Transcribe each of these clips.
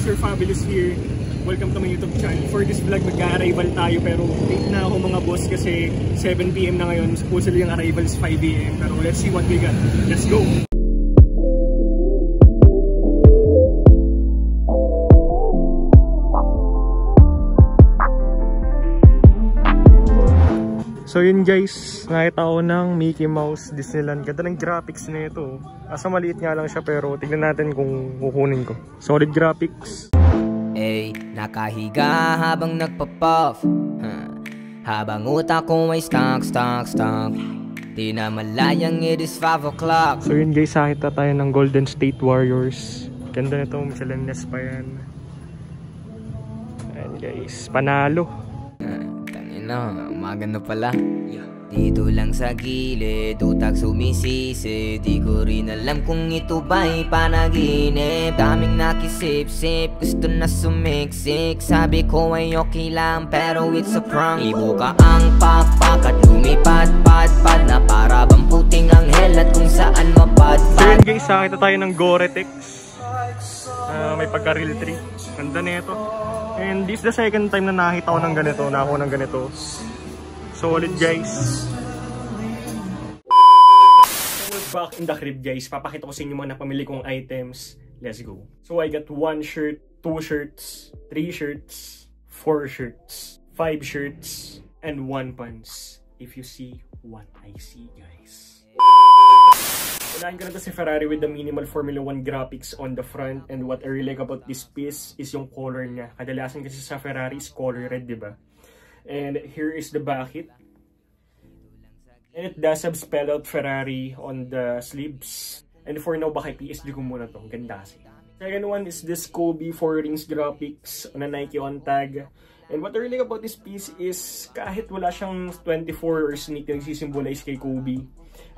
Mr. Fabulous here. Welcome to my YouTube channel. For this vlog, magka-arrival tayo pero late na ako mga boss kasi 7 PM na ngayon. Supposedly yung arrival is 5 AM. Pero let's see what we got. Let's go! So yun guys, nakita ko ng Mickey Mouse Disneyland. Ganda ng graphics na ito. Asa maliit nga lang siya pero tignan natin kung kukunin ko. Solid graphics. Ay, nakahiga habang nagpa-puff, habang utak ko ay stunk. Di na malayang it is 5 o'clock. So yun guys, nakita tayo ng Golden State Warriors. Ganda nito, Michelin nest pa yan. Ayan guys, panalo. Tangina, maganda pala. Dito lang sa gilid, utak sumisisi. Di ko rin alam kung ito ba'y panaginip. Daming nakisip-sip, gusto na sumiksik. Sabi ko ay okay lang, pero it's a prank. Ibuka ang pakpak at lumipad-pad-pad na para bang puting anghel at kung saan mapadpad. So yun guys, nakita tayo ng Gore-Tex. May pagka-real tree. Ganda na ito. And this is the second time na nakita ko ng ganito, nakakuha ng ganito. Solid guys. We're back in the crib guys. Papakita ko sa inyo mga napamili kong items. Let's go. So I got 1 shirt, 2 shirts, 3 shirts, 4 shirts, 5 shirts, and 1 pants. If you see what I see guys. Unahin ko na to si Ferrari with the minimal Formula 1 graphics on the front. And what I really like about this piece is yung color niya. Kadalasan kasi sa Ferrari is color red, diba? And here is the backit. And it does have spell out Ferrari on the sleeves. And for now, baka PSG ko muna to. Ganda kasi. Second one is this Kobe 4 rings graphics on a Nike on tag. And what I really like about this piece is kahit wala siyang 24 or sneak na nagsisimbolize kay Kobe.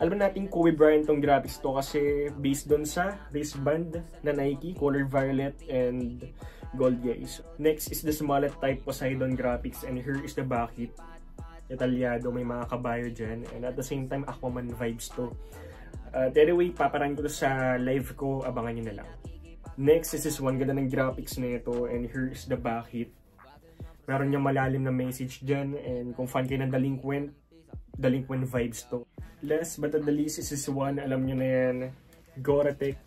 Alam natin Kobe Bryant tong graphics to kasi based doon sa wristband na Nike, color violet and gold guys. Next is the Smollett type Poseidon graphics and here is the backit. Detalyado, may mga kabayo dyan. And at the same time, Aquaman vibes to. Anyway, paparan ko to sa live ko, abangan nyo na lang. Next is this one, ganda ng graphics na ito and here is the backit. Meron niyang malalim na message dyan and kung fan kayo ng delinquent vibes to. Last but not the least is this one, alam nyo na yan, Gore-Tex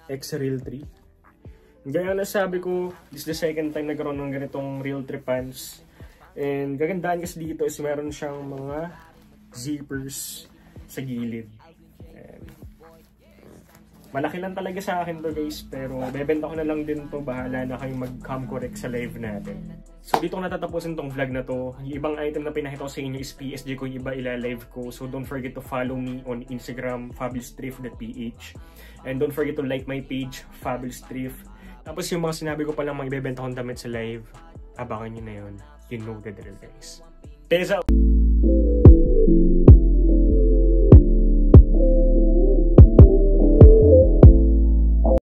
X Real 3. Gaya na sabi ko, this is the second time nagkaroon ng ganitong Real 3 pants. And gagandaan kasi dito is meron siyang mga zippers sa gilid. And malaki lang talaga sa akin to guys, pero bebenta ko na lang din to, bahala na kayong mag-cam correct sa live natin. So dito ko natatapusin tong vlog na to. Yung ibang item na pinakita ko sa inyo is PSG ko, yung iba ila-live ko. So don't forget to follow me on Instagram, fabulousthrift.ph. And don't forget to like my page, fabulousthrift. Tapos yung mga sinabi ko palang mga ibebenta kong damit sa live, abangan nyo na yun. You know the drill guys. Peace out!